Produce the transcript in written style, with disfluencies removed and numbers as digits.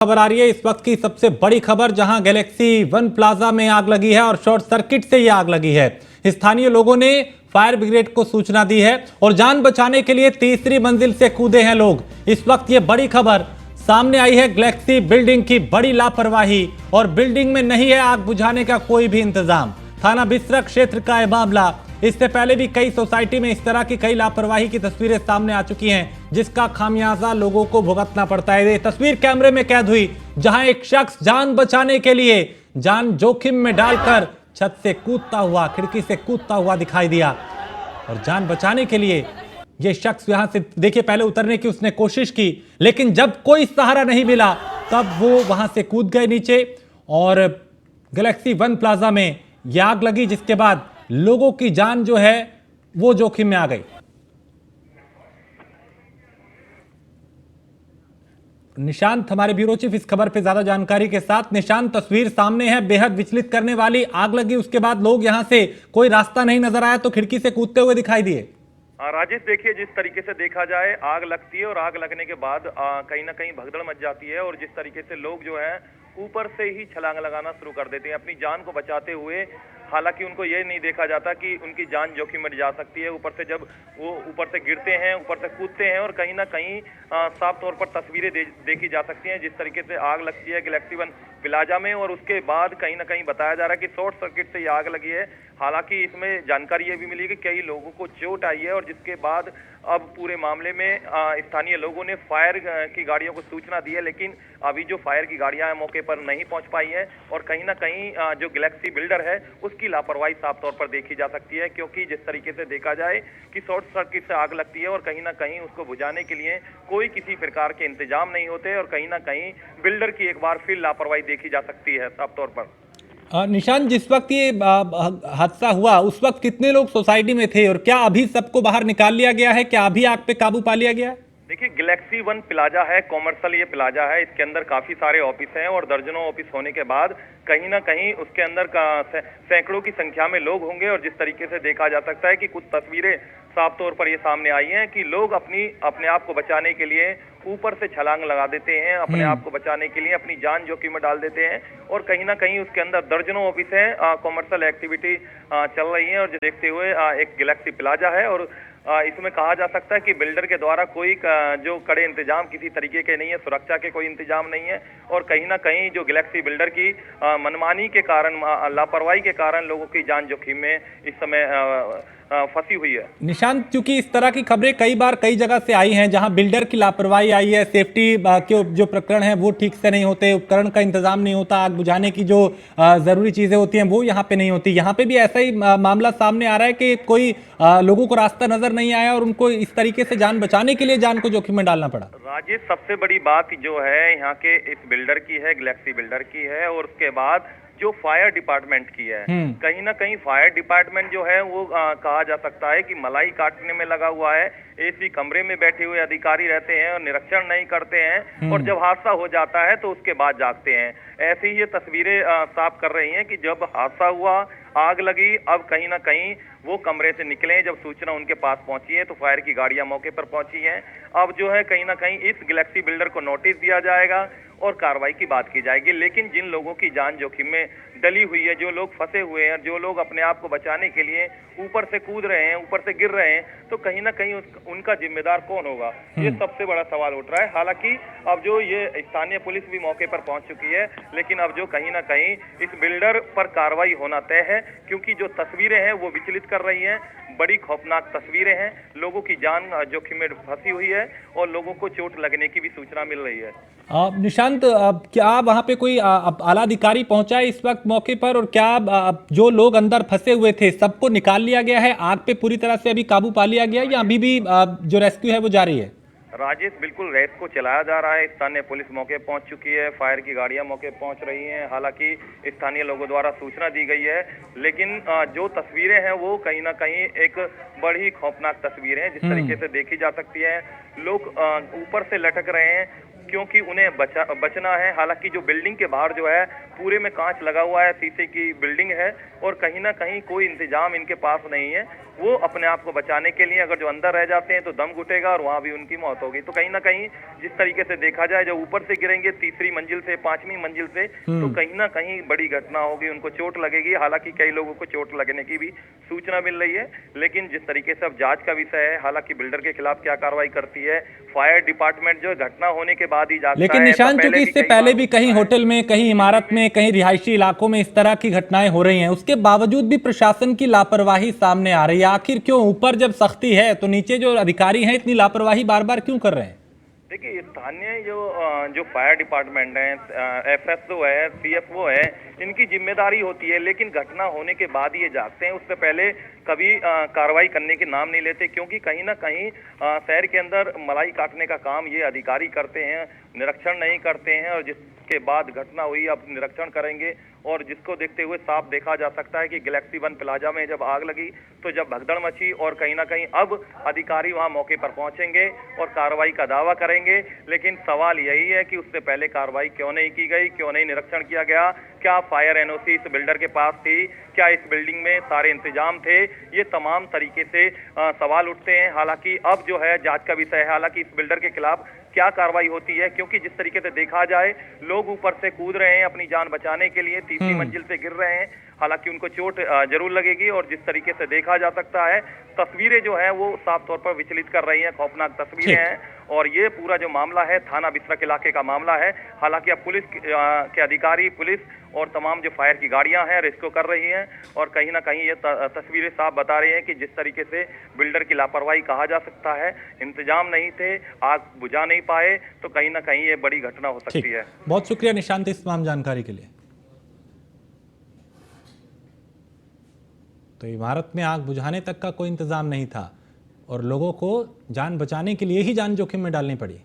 खबर आ रही है इस वक्त की सबसे बड़ी खबर, जहां गैलेक्सी वन प्लाजा में आग लगी है और शॉर्ट सर्किट से यह आग लगी है। स्थानीय लोगों ने फायर ब्रिगेड को सूचना दी है और जान बचाने के लिए तीसरी मंजिल से कूदे हैं लोग। इस वक्त ये बड़ी खबर सामने आई है, गैलेक्सी बिल्डिंग की बड़ी लापरवाही, और बिल्डिंग में नहीं है आग बुझाने का कोई भी इंतजाम। थाना बिसरा क्षेत्र का यह मामला, इससे पहले भी कई सोसाइटी में इस तरह की कई लापरवाही की तस्वीरें सामने आ चुकी हैं, जिसका खामियाजा लोगों को भुगतना पड़ता है। ये तस्वीर कैमरे में कैद हुई, जहां एक शख्स जान बचाने के लिए जान जोखिम में डालकर छत से कूदता हुआ, खिड़की से कूदता हुआ दिखाई दिया। और जान बचाने के लिए यह शख्स यहां से, देखिए, पहले उतरने की उसने कोशिश की, लेकिन जब कोई सहारा नहीं मिला तब वो वहां से कूद गए नीचे और गैलेक्सी वन प्लाजा में यह आग लगी, जिसके बाद लोगों की जान जो है वो जोखिम में आ गई। निशांत हमारे ब्यूरो चीफ इस खबर पे ज्यादा जानकारी के साथ। निशांत, तस्वीर सामने है, बेहद विचलित करने वाली। आग लगी, उसके बाद लोग यहां से, कोई रास्ता नहीं नजर आया तो खिड़की से कूदते हुए दिखाई दिए। राजेश, देखिए, जिस तरीके से देखा जाए, आग लगती है और आग लगने के बाद कहीं ना कहीं भगदड़ मच जाती है और जिस तरीके से लोग जो है ऊपर से ही छलांग लगाना शुरू कर देते हैं अपनी जान को बचाते हुए। हालांकि उनको ये नहीं देखा जाता कि उनकी जान जोखिम में जा सकती है। ऊपर से जब वो ऊपर से गिरते हैं, ऊपर से कूदते हैं और कहीं ना कहीं साफ तौर पर तस्वीरें देखी जा सकती हैं जिस तरीके से आग लगती है गैलेक्सी वन प्लाजा में। और उसके बाद कहीं ना कहीं बताया जा रहा है कि शॉर्ट सर्किट से ये आग लगी है। हालांकि इसमें जानकारी ये भी मिली कि कई लोगों को चोट आई है और जिसके बाद अब पूरे मामले में स्थानीय लोगों ने फायर की गाड़ियों को सूचना दी है, लेकिन अभी जो फायर की गाड़ियां मौके पर नहीं पहुंच पाई हैं और कहीं ना कहीं जो गैलेक्सी बिल्डर है उसकी लापरवाही साफ तौर पर देखी जा सकती है। क्योंकि जिस तरीके से देखा जाए कि शॉर्ट सर्किट से आग लगती है और कहीं ना कहीं उसको बुझाने के लिए कोई किसी प्रकार के इंतजाम नहीं होते और कहीं ना कहीं बिल्डर की एक बार फिर लापरवाही देखी जा सकती है साफ तौर पर। निशांत, जिस वक्त ये हादसा हुआ उस वक्त कितने लोग सोसाइटी में थे और क्या अभी सबको बाहर निकाल लिया गया है? क्या अभी आग पे काबू पा लिया गया है? देखिए, गैलेक्सी वन प्लाजा है, कॉमर्शियल ये प्लाजा है। इसके अंदर काफी सारे ऑफिस हैं और दर्जनों ऑफिस होने के बाद कहीं ना कहीं उसके अंदर सैकड़ों की संख्या में लोग होंगे। और जिस तरीके से देखा जा सकता है कि कुछ तस्वीरें साफ तौर पर ये सामने आई हैं कि लोग अपने आप को बचाने के लिए ऊपर से छलांग लगा देते हैं, अपने आप को बचाने के लिए अपनी जान जोखिम में डाल देते हैं। और कहीं ना कहीं उसके अंदर दर्जनों ऑफिस हैं, कॉमर्शियल एक्टिविटी चल रही है। और जो देखते हुए एक गैलेक्सी प्लाजा है और इसमें कहा जा सकता है कि बिल्डर के द्वारा कोई जो कड़े इंतजाम किसी तरीके के नहीं है, सुरक्षा के कोई इंतजाम नहीं है। और कहीं ना कहीं जो गैलेक्सी बिल्डर की मनमानी के कारण, लापरवाही के कारण लोगों की जान जोखिम में इस समय फंसी हुई है। निशांत, क्योंकि इस तरह की खबरें कई बार कई जगह से आई हैं जहां बिल्डर की लापरवाही आई है, सेफ्टी के जो प्रकरण है वो ठीक से नहीं होते, उपकरण का इंतजाम नहीं होता, आग बुझाने की जो जरूरी चीजें होती हैं वो यहाँ पे नहीं होती। यहाँ पे भी ऐसा ही मामला सामने आ रहा है कि कोई लोगों को रास्ता नजर नहीं आया और उनको इस तरीके से जान बचाने के लिए जान को जोखिम में डालना पड़ा। राजेश, सबसे बड़ी बात जो है यहाँ के इस बिल्डर की है, गैलेक्सी बिल्डर की है और उसके बाद जो फायर डिपार्टमेंट की है। कहीं ना कहीं फायर डिपार्टमेंट जो है वो कहा जा सकता है कि मलाई काटने में लगा हुआ है। एसी कमरे में बैठे हुए अधिकारी रहते हैं और निरीक्षण नहीं करते हैं और जब हादसा हो जाता है तो उसके बाद जागते हैं। ऐसी ही ये तस्वीरें साफ कर रही हैं कि जब हादसा हुआ, आग लगी, अब कहीं ना कहीं वो कमरे से निकले, जब सूचना उनके पास पहुंची है तो फायर की गाड़ियां मौके पर पहुंची हैं। अब जो है कहीं ना कहीं इस गैलेक्सी बिल्डर को नोटिस दिया जाएगा और कार्रवाई की बात की जाएगी। लेकिन जिन लोगों की जान जोखिम में डली हुई है, जो लोग फंसे हुए हैं, जो लोग अपने आप को बचाने के लिए ऊपर से कूद रहे हैं, ऊपर से गिर रहे हैं, तो कहीं ना कहीं उनका जिम्मेदार कौन होगा, ये सबसे बड़ा सवाल उठ रहा है। हालांकि अब जो ये स्थानीय पुलिस भी मौके पर पहुंच चुकी है, लेकिन अब जो कहीं ना कहीं इस बिल्डर पर कार्रवाई होना तय है। क्योंकि जो तस्वीरें हैं वो विचलित कर रही हैं, बड़ी खौफनाक तस्वीरें हैं, लोगों की जान जोखिम में फंसी हुई है और लोगों को चोट लगने की भी सूचना मिल रही है। निशांत, क्या वहां पे कोई आला अधिकारी पहुंचा है इस वक्त मौके पर, और क्या जो लोग अंदर फंसे हुए थे सबको निकाल लिया गया है? आग पे पूरी तरह से अभी काबू पा लिया गया है या अभी भी जो रेस्क्यू है वो जारी है? राजेश, बिल्कुल रेस्क्यू चलाया जा रहा है। स्थानीय पुलिस मौके पहुंच चुकी है, फायर की गाड़ियां मौके पहुंच रही हैं। हालांकि स्थानीय लोगों द्वारा सूचना दी गई है, लेकिन जो तस्वीरें हैं वो कहीं ना कहीं एक बड़ी खौफनाक तस्वीरें हैं जिस तरीके से देखी जा सकती है। लोग ऊपर से लटक रहे हैं, क्योंकि उन्हें बचना है। हालांकि जो बिल्डिंग के बाहर जो है पूरे में कांच लगा हुआ है, शीशे की बिल्डिंग है और कहीं ना कहीं कोई इंतजाम इनके पास नहीं है। वो अपने आप को बचाने के लिए अगर जो अंदर रह जाते हैं तो दम घुटेगा और वहां भी उनकी मौत होगी। तो कहीं ना कहीं जिस तरीके से देखा जाए, जब ऊपर से गिरेंगे तीसरी मंजिल से, पांचवी मंजिल से, तो कहीं ना कहीं बड़ी घटना होगी, उनको चोट लगेगी। हालांकि कई लोगों को चोट लगने की भी सूचना मिल रही है, लेकिन जिस तरीके से अब जांच का विषय है, हालांकि बिल्डर के खिलाफ क्या कार्रवाई करती है, फायर डिपार्टमेंट जो घटना होने के बाद ही जागता लेकिन है। निशान, चूंकि इससे पहले भी कहीं होटल में, कहीं इमारत में, कहीं रिहायशी इलाकों में इस तरह की घटनाएं हो रही हैं, उसके बावजूद भी प्रशासन की लापरवाही सामने आ रही है। आखिर क्यों? ऊपर जब सख्ती है तो नीचे जो अधिकारी हैं इतनी लापरवाही बार बार क्यों कर रहे हैं? देखिए, स्थानीय जो फायर डिपार्टमेंट है, एफएसओ है, सीएफओ है, इनकी जिम्मेदारी होती है, लेकिन घटना होने के बाद ये जागते हैं। उससे पहले कभी कार्रवाई करने के नाम नहीं लेते, क्योंकि कहीं ना कहीं शहर के अंदर मलाई काटने का काम ये अधिकारी करते हैं, निरीक्षण नहीं करते हैं। और जिसके बाद घटना हुई, अब निरीक्षण करेंगे और जिसको देखते हुए साफ देखा जा सकता है कि गैलेक्सी वन प्लाजा में जब आग लगी तो जब भगदड़ मची, और कहीं ना कहीं अब अधिकारी वहां मौके पर पहुंचेंगे और कार्रवाई का दावा करेंगे। लेकिन सवाल यही है कि उससे पहले कार्रवाई क्यों नहीं की गई, क्यों नहीं निरीक्षण किया गया? क्या फायर एनओसी इस बिल्डर के पास थी? क्या इस बिल्डिंग में सारे इंतजाम थे? ये तमाम तरीके से सवाल उठते हैं। हालांकि अब जो है जांच का विषय है, हालांकि इस बिल्डर के खिलाफ क्या कार्रवाई होती है, क्योंकि जिस तरीके से देखा जाए, लोग ऊपर से कूद रहे हैं अपनी जान बचाने के लिए, तीसरी मंजिल से गिर रहे हैं। हालांकि उनको चोट जरूर लगेगी, और जिस तरीके से देखा जा सकता है, तस्वीरें जो है वो साफ तौर पर विचलित कर रही हैं, खौफनाक तस्वीरें हैं। और ये पूरा जो मामला है थाना बिसरख इलाके का मामला है। हालांकि अब पुलिस के अधिकारी, पुलिस और तमाम जो फायर की गाड़ियां हैं रेस्क्यू कर रही हैं, और कहीं ना कहीं ये तस्वीरें साफ बता रही हैं कि जिस तरीके से बिल्डर की लापरवाही कहा जा सकता है, इंतजाम नहीं थे, आग बुझा नहीं पाए, तो कहीं ना कहीं ये बड़ी घटना हो सकती है। बहुत शुक्रिया निशांत इस तमाम जानकारी के लिए। तो इमारत में आग बुझाने तक का कोई इंतजाम नहीं था और लोगों को जान बचाने के लिए ही जान जोखिम में डालनी पड़ी।